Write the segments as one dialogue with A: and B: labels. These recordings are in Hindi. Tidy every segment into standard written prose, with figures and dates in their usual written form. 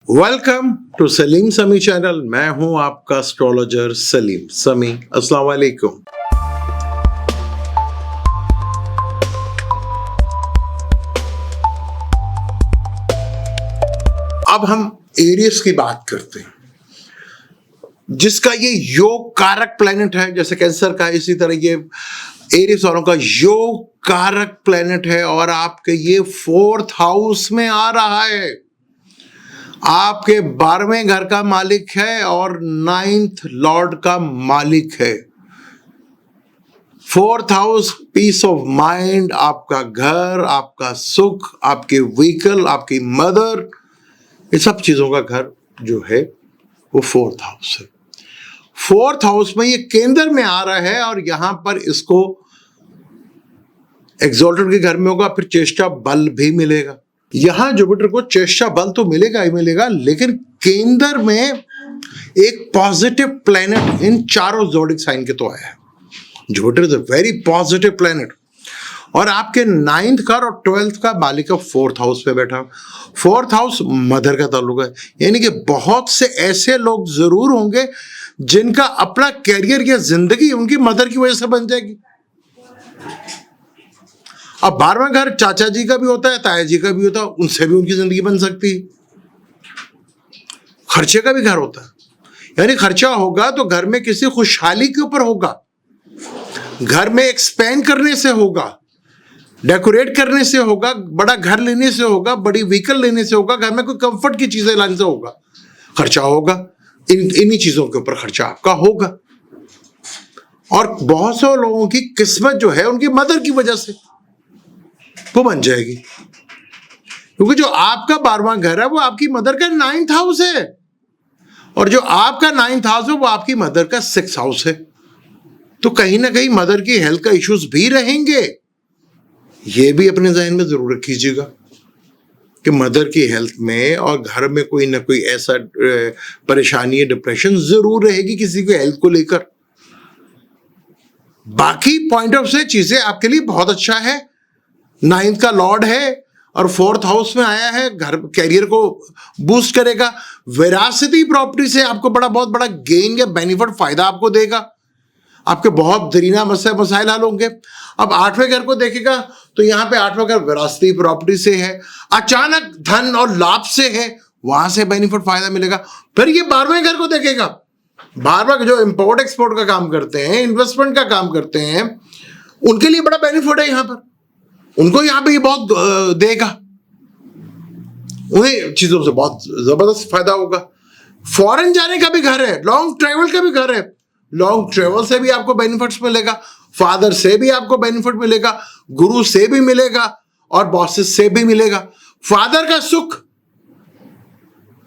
A: वेलकम टू सलीम समी चैनल। मैं हूं आपका एस्ट्रोलॉजर सलीम समी। अस्सलाम वालेकुम। अब हम एरियस की बात करते हैं, जिसका ये योग कारक प्लेनेट है। जैसे कैंसर का, इसी तरह ये एरियस वालों का योग कारक प्लेनेट है और आपके ये 4th हाउस में आ रहा है। आपके 12वें घर का मालिक है और 9th लॉर्ड का मालिक है। 4th house piece of mind, आपका घर, आपका सुख, आपके व्हीकल, आपकी मदर, ये सब चीजों का घर जो है वो 4th हाउस है। 4th हाउस में ये केंद्र में आ रहा है और यहां पर इसको एक्सॉल्टेड के घर में होगा, फिर चेष्टा बल भी मिलेगा। यहां जुपिटर को चेष्टा बल तो मिलेगा ही मिलेगा, लेकिन केंद्र में एक पॉजिटिव प्लेनेट इन चारों ज़ोडिक साइन के तो आया है। Jupiter is a very positive planet और आपके 9th घर और 12th का मालिक 4th हाउस पे बैठा। 4th हाउस मदर का ताल्लुक है, यानी कि बहुत से ऐसे लोग जरूर होंगे जिनका अपना कैरियर या जिंदगी उनकी मदर की वजह से बन जाएगी। अब 12वां घर चाचा जी का भी होता है, ताया जी का भी होता है, उनसे भी उनकी जिंदगी बन सकती है। खर्चे का भी घर होता है, यानी खर्चा होगा तो घर में किसी खुशहाली के ऊपर होगा, घर में एक्सपेंड करने से होगा, डेकोरेट करने से होगा, बड़ा घर लेने से होगा, बड़ी व्हीकल लेने से होगा, घर में कोई कंफर्ट की चीजें लाने से होगा, खर्चा होगा। इन्हीं चीजों के ऊपर खर्चा आपका होगा। और बहुत से लोगों की किस्मत जो है उनकी मदर की वजह से वो बन जाएगी, क्योंकि जो आपका 12वां घर है वो आपकी मदर का 9th हाउस है और जो आपका 9th हाउस है वो आपकी मदर का 6th हाउस है। तो कहीं ना कहीं मदर की हेल्थ का इश्यूज भी रहेंगे। ये भी अपने जहन में जरूर रखिएगा कि मदर की हेल्थ में और घर में कोई ना कोई ऐसा परेशानी, डिप्रेशन जरूर रहेगी किसी को हेल्थ को लेकर। बाकी पॉइंट ऑफ से चीजें आपके लिए बहुत अच्छा है। 9th का लॉर्ड है और 4th हाउस में आया है, घर कैरियर को बूस्ट करेगा। विरासती प्रॉपर्टी से आपको बहुत बड़ा गेन या बेनिफिट, फायदा आपको देगा। आपके बहुत दरीना मसाइल हल होंगे। अब 8वें घर को देखेगा तो यहाँ पे 8वां घर विरासती प्रॉपर्टी से है, अचानक धन और लाभ से है, वहां से बेनिफिट फायदा मिलेगा। फिर ये 12वें घर को देखेगा, 12वां जो इंपोर्ट एक्सपोर्ट का काम करते हैं, इन्वेस्टमेंट का काम करते हैं, उनके लिए बड़ा बेनिफिट है। यहाँ पर उनको यहाँ पे ये बहुत देगा, उन्हें चीजों से बहुत जबरदस्त फायदा होगा। फॉरेन जाने का भी घर है, लॉन्ग ट्रेवल का भी घर है, लॉन्ग ट्रेवल से भी आपको बेनिफिट्स मिलेगा, फादर से भी आपको बेनिफिट मिलेगा, गुरु से भी मिलेगा और बॉसेस से भी मिलेगा। फादर का सुख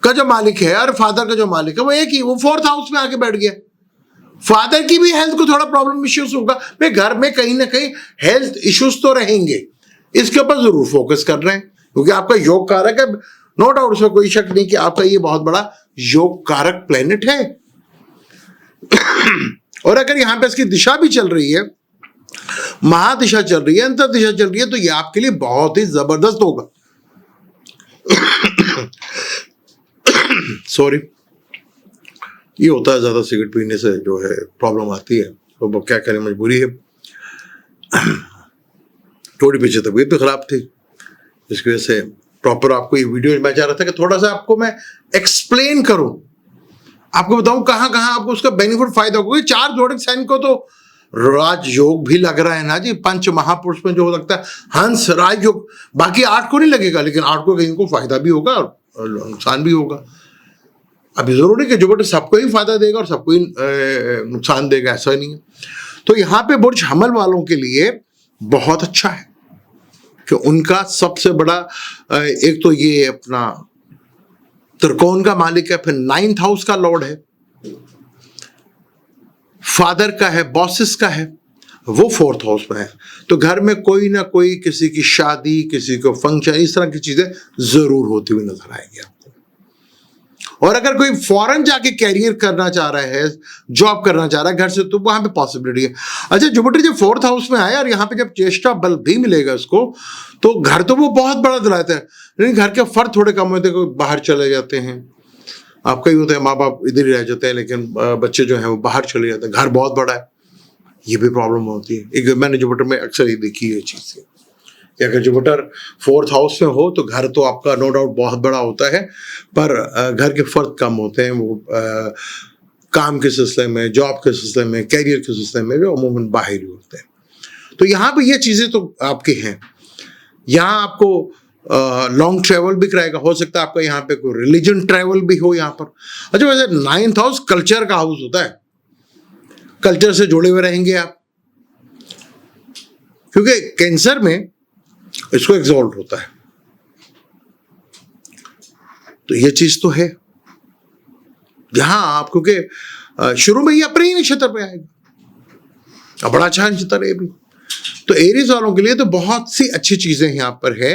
A: का जो मालिक है और फादर का जो मालिक है वो एक ही, वो 4th हाउस में आके बैठ गया। फादर की भी हेल्थ को थोड़ा प्रॉब्लम इश्यूज होगा, वे घर में कहीं ना कहीं हेल्थ इश्यूज तो रहेंगे, इसके ऊपर जरूर फोकस कर रहे हैं, क्योंकि आपका योग कारक है। नो डाउट, उसमें कोई शक नहीं कि आपका ये बहुत बड़ा योग कारक प्लेनेट है। और अगर यहां पे इसकी दिशा भी चल रही है, महादिशा चल रही है, अंतर दिशा चल रही है, तो ये आपके लिए बहुत ही जबरदस्त होगा। सॉरी, ये होता है ज्यादा सिगरेट पीने से जो है प्रॉब्लम आती है, तो क्या करें, मजबूरी है। थोड़ी पीछे तबीयत भी खराब थी, इसकी वजह से प्रॉपर आपको ये वीडियो मैं चाह रहा था कि थोड़ा सा आपको मैं एक्सप्लेन करूं, आपको बताऊं कहां कहां आपको उसका बेनिफिट फायदा होगा। 4 ज़ोडिक साइन को तो राजयोग भी लग रहा है ना जी, पंच महापुरुष में जो लगता है हंस राजयोग, बाकी 8 को नहीं लगेगा, लेकिन 8 को कहीं को फायदा भी होगा और नुकसान भी होगा। अभी जरूरी कि जुपिटर सबको ही फायदा देगा और सबको ही नुकसान देगा, ऐसा नहीं है। तो यहाँ पे बुर्ज हमल वालों के लिए बहुत अच्छा है कि उनका सबसे बड़ा एक तो ये अपना त्रिकोण का मालिक है, फिर 9th हाउस का लॉर्ड है, फादर का है, बॉसेस का है, वो 4th हाउस में है। तो घर में कोई ना कोई किसी की शादी, किसी को फंक्शन, इस तरह की चीजें जरूर होती हुई नजर आएंगी आपको। और अगर कोई फॉरेन जाके कैरियर करना चाह रहा है, जॉब करना चाह रहा है घर से, तो वहां पे पॉसिबिलिटी है। अच्छा, जुपिटर जब 4th हाउस में आया और यहाँ पे जब चेष्टा बल भी मिलेगा उसको, तो घर तो वो बहुत बड़ा दिलाता है, लेकिन घर के फर्क थोड़े कम होते हैं, कोई बाहर चले जाते हैं, आपका ही होता है, माँ बाप इधर ही रह जाते हैं, लेकिन बच्चे जो हैं वो बाहर चले जाते हैं, घर बहुत बड़ा है, ये भी प्रॉब्लम होती है। एक मैंने जुपिटर में अक्सर ये देखी है चीज़ कि अगर जुपिटर 4th हाउस में हो तो घर तो आपका नो डाउट बहुत बड़ा होता है, पर घर के फर्क कम होते हैं, वो काम के सिलसिले में, जॉब के सिलसिले में, कैरियर के सिलसिले में जो अमूमन बाहर ही होते हैं। तो यहाँ पे ये चीज़ें तो आपकी हैं। यहाँ आपको लॉन्ग ट्रैवल भी कराएगा, हो सकता है आपका यहाँ पे कोई रिलीजन ट्रैवल भी हो यहाँ पर। अच्छा, वैसे 9th हाउस कल्चर का हाउस होता है, कल्चर से जुड़े हुए रहेंगे आप, क्योंकि कैंसर में इसको एग्जॉल्ट होता है, तो ये चीज तो है। यहां आप क्योंकि शुरू में ही अपने ही नक्षत्र पे आएगा, बड़ा अच्छा नक्षत्र है भी, तो एरीज वालों के लिए तो बहुत सी अच्छी चीजें यहाँ पर है।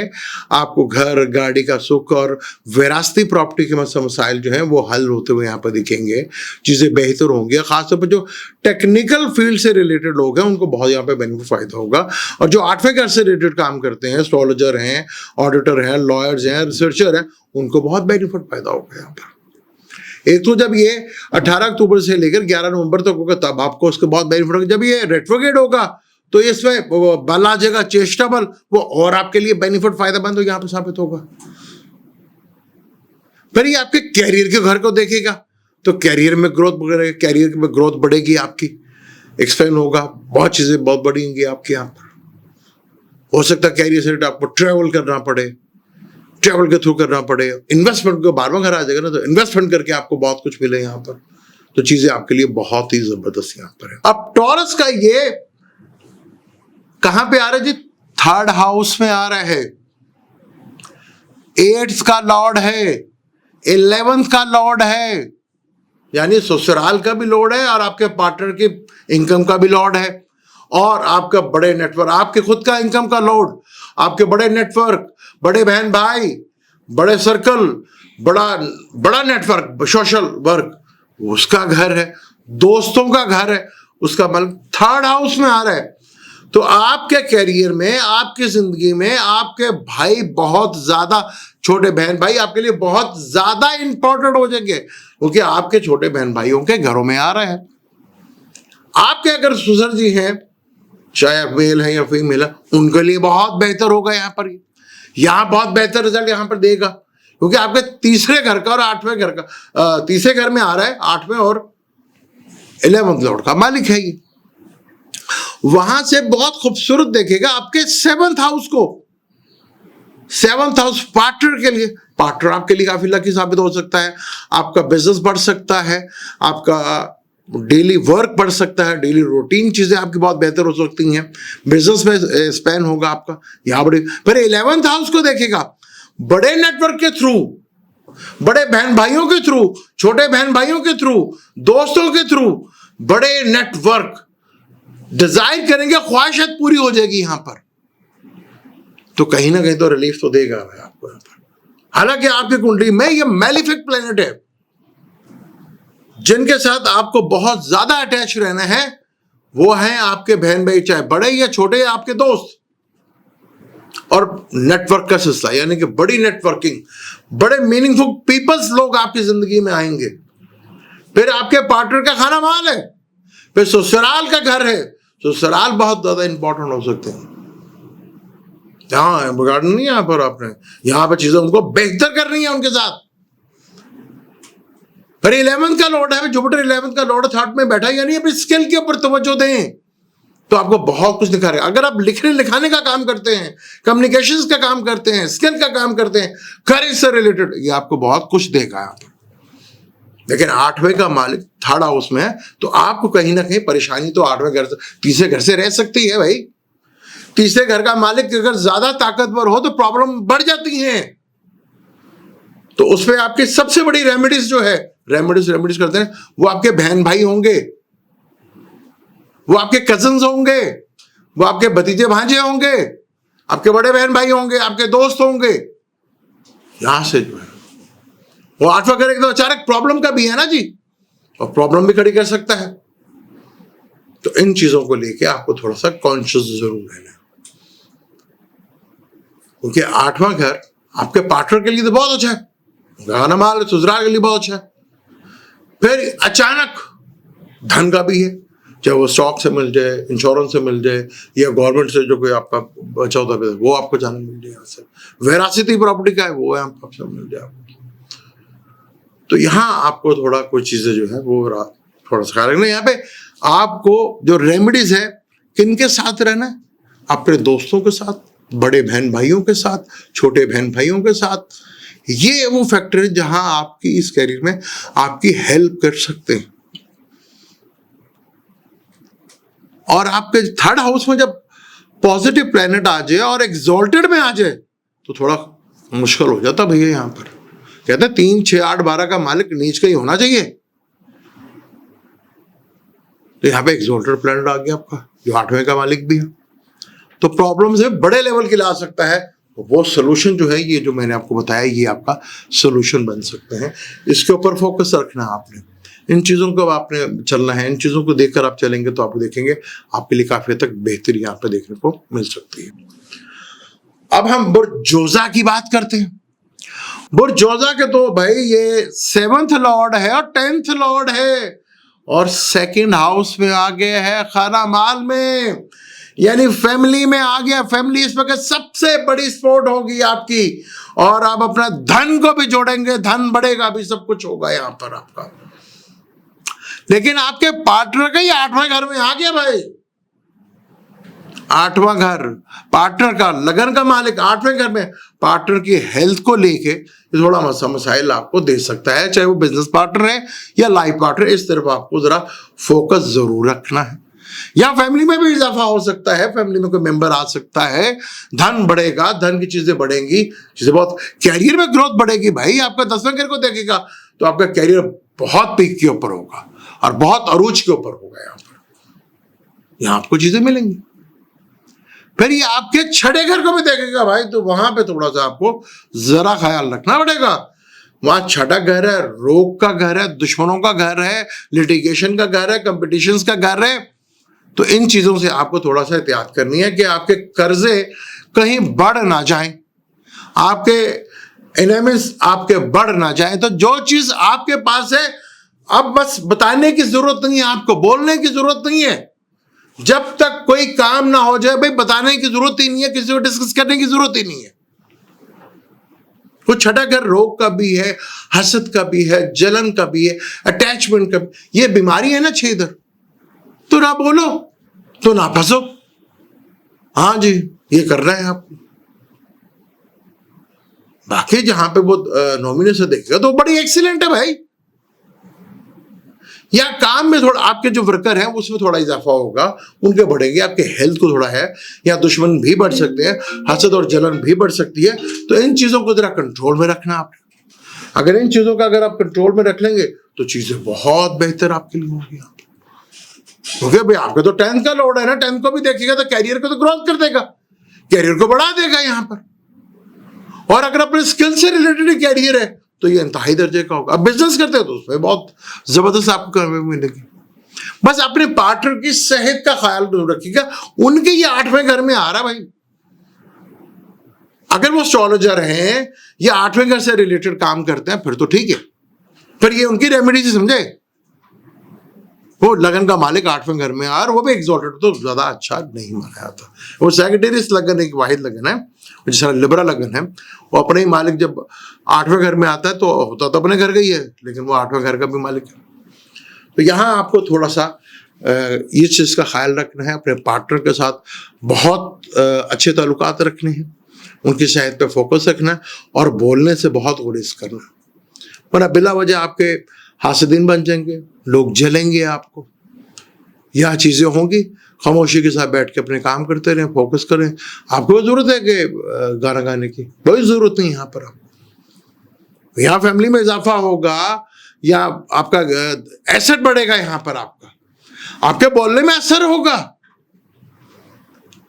A: आपको घर, गाड़ी का सुख और विरासती प्रॉपर्टी के मसाइल जो हैं वो हल होते हुए यहाँ पर दिखेंगे, चीजें बेहतर होंगी। खासतौर पर जो टेक्निकल फील्ड से रिलेटेड लोग हैं उनको बहुत यहाँ पे बेनिफिट फायदा होगा, और जो 8वें घर से रिलेटेड काम करते हैं, एस्ट्रोलॉजर हैं, ऑडिटर हैं, लॉयर्स हैं, रिसर्चर हैं, उनको बहुत बेनिफिट फायदा होगा यहाँ पर। एक तो जब ये 18 अक्टूबर से लेकर 11 नवंबर तक होगा, तब आपको उसके बहुत बेनिफिट होगा। जब ये रेट्रोग्रेड होगा तो इसमें बल आ जाएगा, चेष्टा बल, वो और आपके लिए बेनिफिट फायदेमंद हो यहाँ पे साबित होगा। फिर ये आपके कैरियर के घर को देखेगा, तो कैरियर में ग्रोथ बढ़ेगी, कैरियर में ग्रोथ बढ़ेगी, आपकी एक्सपेंड होगा, बहुत चीजें बहुत बढ़ेंगी आपके यहाँ पर। हो सकता है कैरियर से आपको ट्रेवल करना पड़े, ट्रेवल के थ्रू करना पड़े, इन्वेस्टमेंट को 12वां घर आ जाएगा ना, तो इन्वेस्टमेंट करके आपको बहुत कुछ मिले यहाँ पर, तो चीजें आपके लिए बहुत ही जबरदस्त यहाँ पर है। अब टॉरस का ये कहां पे आ रहा है जी? 3rd हाउस में आ रहा है, 8th का लॉर्ड है, 11th का लॉर्ड है, यानी ससुराल का भी लॉर्ड है और आपके पार्टनर की इनकम का भी लॉर्ड है, और आपका बड़े नेटवर्क, आपके खुद का इनकम का लॉर्ड, आपके बड़े नेटवर्क, बड़े बहन भाई, बड़े सर्कल, बड़ा नेटवर्क, सोशल वर्क, उसका घर है, दोस्तों का घर है, उसका मतलब 3rd हाउस में आ रहा है। तो आपके कैरियर में, आपकी जिंदगी में आपके भाई बहुत ज्यादा, छोटे बहन भाई आपके लिए बहुत ज्यादा इंपॉर्टेंट हो जाएंगे, क्योंकि आपके छोटे बहन भाइयों के घरों में आ रहे हैं। आपके अगर ससुर जी हैं, चाहे मेल है या फीमेल है, उनके लिए बहुत बेहतर होगा यहाँ पर, यहाँ बहुत बेहतर रिजल्ट यहाँ पर देगा, क्योंकि आपके तीसरे घर का और 8वें घर का, तीसरे घर में आ रहा है, 8वें और 11th लॉर्ड का मालिक है ये, वहां से बहुत खूबसूरत देखेगा आपके 7th हाउस को। 7th हाउस पार्टनर के लिए, पार्टनर आपके लिए काफी लकी साबित हो सकता है, आपका बिजनेस बढ़ सकता है, आपका डेली वर्क बढ़ सकता है, डेली रूटीन चीजें आपकी बहुत बेहतर हो सकती हैं, बिजनेस में स्पेन होगा आपका यहाँ बड़ी। फिर 11th हाउस को देखेगा, बड़े नेटवर्क के थ्रू, बड़े बहन भाइयों के थ्रू, छोटे बहन भाइयों के थ्रू, दोस्तों के थ्रू, बड़े नेटवर्क डिजाइन करेंगे, ख्वाहिशत पूरी हो जाएगी यहां पर, तो कहीं ना कहीं तो रिलीफ तो देगा आपको यहां पर। हालांकि आपकी कुंडली में ये मैलिफिक प्लेनेट है, जिनके साथ आपको बहुत ज्यादा अटैच रहना है वो हैं आपके बहन भाई, चाहे बड़े या छोटे, आपके दोस्त, और नेटवर्क का सिलसिला, यानी कि बड़ी नेटवर्किंग, बड़े मीनिंगफुल पीपल्स लोग आपकी जिंदगी में आएंगे। फिर आपके पार्टनर का खाना माल है, फिर ससुराल का घर है, ससुराल बहुत ज्यादा इंपॉर्टेंट हो सकते हैं। यहाँ बिगाड़ना नहीं, यहाँ पर आपने, यहाँ पर चीजें उनको बेहतर करनी है उनके साथ। फिर 11th का लॉर्ड है, जुपिटर 11th का लॉर्ड 3rd में बैठा, यानी अपनी स्किल के ऊपर तवज्जो दें तो आपको बहुत कुछ दिखा रहे हैं। अगर आप लिखने लिखाने का काम करते हैं, कम्युनिकेशंस का काम करते हैं, स्किल का काम करते हैं, करियर से रिलेटेड, ये आपको बहुत कुछ देगा यहाँ पर। लेकिन 8वें का मालिक 3rd हाउस में है, तो आपको कहीं ना कहीं परेशानी तो 8वें घर से, तीसरे घर से रह सकती है भाई। तीसरे घर का मालिक अगर ज्यादा ताकतवर हो तो प्रॉब्लम बढ़ जाती हैं। तो उसमें आपकी सबसे बड़ी रेमेडीज जो है, रेमेडीज करते हैं, वो आपके बहन भाई होंगे, वो आपके कजन्स होंगे, वो आपके भतीजे भांजे होंगे, आपके बड़े बहन भाई होंगे, आपके दोस्त होंगे। यहां से जो है वो आठवां घर एकदम अचानक प्रॉब्लम का भी है ना जी, और प्रॉब्लम भी खड़ी कर सकता है। तो इन चीजों को लेके आपको थोड़ा सा कॉन्शियस जरूर रहना है, क्योंकि आठवां घर आपके पार्टनर के लिए तो बहुत अच्छा है, गाना माल ससुराल के लिए बहुत अच्छा है। फिर अचानक धन का भी है, चाहे वो स्टॉक से मिल जाए, इंश्योरेंस से मिल जाए, या गवर्नमेंट से जो कोई आपका बचा होता है वो आपको जाने मिल जाए, यहाँ से वेरासिटी प्रॉपर्टी का है वो आपसे मिल जाए। तो यहाँ आपको थोड़ा कुछ चीजें जो है वो थोड़ा सा ख्याल रखना। यहाँ पे आपको जो रेमेडीज है, किनके साथ रहना है, अपने दोस्तों के साथ, बड़े बहन भाइयों के साथ, छोटे बहन भाइयों के साथ। ये वो फैक्टर है जहां आपकी इस कैरियर में आपकी हेल्प कर सकते हैं। और आपके थर्ड हाउस में जब पॉजिटिव प्लैनेट आ जाए और एक्सॉल्टेड में आ जाए तो थोड़ा मुश्किल हो जाता भैया। यहां पर कहते हैं 3, 6, 8, 12 का मालिक नीच का ही होना चाहिए। तो यहाँ पे एक्सॉल्टेड प्लैनेट आ गया आपका, जो 8वें का मालिक भी है, तो प्रॉब्लम्स है बड़े लेवल के ला सकता है। वो सोल्यूशन जो है, ये जो मैंने आपको बताया, ये आपका सोल्यूशन बन सकते हैं। इसके ऊपर फोकस रखना है आपने, इन चीज़ों को आपने चलना है। इन चीज़ों को देखकर आप चलेंगे तो आप देखेंगे आपके लिए काफी हद तक बेहतरी यहाँ पे देखने को मिल सकती है। अब हम बुर्जोजा की बात करते हैं। बुर्जोजा के तो भाई ये 7th लॉर्ड है और 10th लॉर्ड है, और 2nd हाउस में आ गया है खाना माल में, यानी फैमिली में आ गया। फैमिली इस वक्त सबसे बड़ी सपोर्ट होगी आपकी, और आप अपना धन को भी जोड़ेंगे, धन बढ़ेगा भी, सब कुछ होगा यहां पर आपका। लेकिन आपके पार्टनर का ही 8वें घर में आ गया भाई। 8वां घर पार्टनर का, लगन का मालिक 8वें घर में। पार्टनर की हेल्थ को लेके थोड़ा मसाइल आपको दे सकता है, चाहे वो बिजनेस पार्टनर है या लाइफ पार्टनर। इस तरफ आपको जरा फोकस जरूर रखना है। या फैमिली में भी इजाफा हो सकता है, फैमिली में कोई मेंबर आ सकता है, धन बढ़ेगा, धन की चीजें बढ़ेंगी, चीजें बहुत, कैरियर में ग्रोथ बढ़ेगी भाई। आपका 10वें घर को देखेगा तो आपका कैरियर बहुत पीक के ऊपर होगा और बहुत अरूज के ऊपर होगा। यहां आपको चीजें मिलेंगी। फिर ये आपके 6ठे घर को भी देखेगा भाई, तो वहां पे थोड़ा सा आपको जरा ख्याल रखना पड़ेगा। वहां 6ठा घर है, रोग का घर है, दुश्मनों का घर है, लिटिगेशन का घर है, कंपटीशंस का घर है। तो इन चीजों से आपको थोड़ा सा एहतियात करनी है कि आपके कर्जे कहीं बढ़ ना जाएं, आपके एनिमीज आपके बढ़ ना जाएं। तो जो चीज आपके पास है, अब बस बताने की जरूरत नहीं है, आपको बोलने की जरूरत नहीं है। जब तक कोई काम ना हो जाए भाई, बताने की जरूरत ही नहीं है, किसी को डिस्कस करने की जरूरत ही नहीं है। कुछ 6ठा घर रोग का भी है, हसद का भी है, जलन का भी है, अटैचमेंट का भी। ये बीमारी है ना 6 इधर, तो ना बोलो तो ना फंसो। हाँ जी, ये कर रहे हैं आप। बाकी जहां पे वो नॉमिनी से देखेगा तो बड़ी एक्सीलेंट है भाई। या काम में थोड़ा आपके जो वर्कर हैं उसमें थोड़ा इजाफा होगा, उनके बढ़ेंगे, आपके हेल्थ को थोड़ा है, या दुश्मन भी बढ़ सकते हैं, हसद और जलन भी बढ़ सकती है। तो इन चीजों को जरा कंट्रोल में रखना आपने। अगर इन चीजों का अगर आप कंट्रोल में रख लेंगे तो चीजें बहुत बेहतर आपके लिए होगी। क्योंकि भाई आपका तो 10th का लॉर्ड है ना, 10th को भी देखेगा तो कैरियर को तो ग्रोथ कर देगा, कैरियर को बढ़ा देगा यहाँ पर। और अगर अपने स्किल से रिलेटेड कैरियर है तो ये इंतहाई दर्जे का होगा। अब बिजनेस करते हो तो उसमें बहुत जबरदस्त आपको करने मिलेगी। बस अपने पार्टनर की सेहत का ख्याल रखिएगा। उनके ये 8वें घर में आ रहा भाई, अगर वो एस्ट्रोलॉजर हैं या 8वें घर से रिलेटेड काम करते हैं फिर तो ठीक है, फिर ये उनकी रेमेडी से समझे। वो लगन का मालिक 8वें घर में आ, और वो भी एक्सॉल्टेड, तो ज्यादा अच्छा नहीं माना जाता। वो सैजिटेरियस लगन एक वाहिद लगन है, जिस लिब्रा लगन है, वो अपने ही मालिक जब 8वें घर में आता है तो होता तो अपने घर का ही है, लेकिन वो 8वें घर का भी मालिक है। तो यहाँ आपको थोड़ा सा ये चीज का ख्याल रखना है, अपने पार्टनर के साथ बहुत अच्छे ताल्लुकात रखने हैं, उनकी सेहत पे फोकस रखना है, और बोलने से बहुत गुरेज करना है, वरना बिला वजह आपके हासिदीन बन जाएंगे, लोग जलेंगे आपको। यह चीजें होंगी, खामोशी के साथ बैठ के अपने काम करते रहें, फोकस करें। आपको जरूरत है कि गाना गाने की कोई जरूरत नहीं। यहाँ पर आपको यहाँ फैमिली में इजाफा होगा या आपका एसेट बढ़ेगा, यहाँ पर आपके बोलने में असर होगा।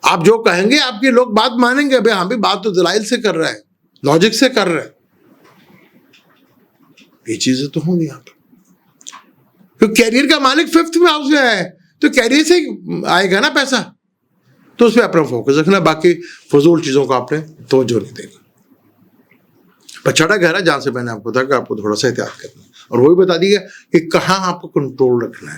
A: आप जो कहेंगे आपके लोग बात मानेंगे, भाई हम भी बात तो दलाइल से कर रहे हैं, लॉजिक से कर रहे हैं। ये चीजें तो होंगी यहाँ पर। तो कैरियर का मालिक 5th में हाउस में है तो कैरियर से आएगा ना पैसा, तो उस पर अपना फोकस रखना, बाकी फजूल चीजों को आपने तवज्जो नहीं देना। पर छठा गहरा, जहां से मैंने आपको बताया कि आपको थोड़ा सा एहतियात करना, और वो भी बता दिया कि कहाँ आपको कंट्रोल रखना है।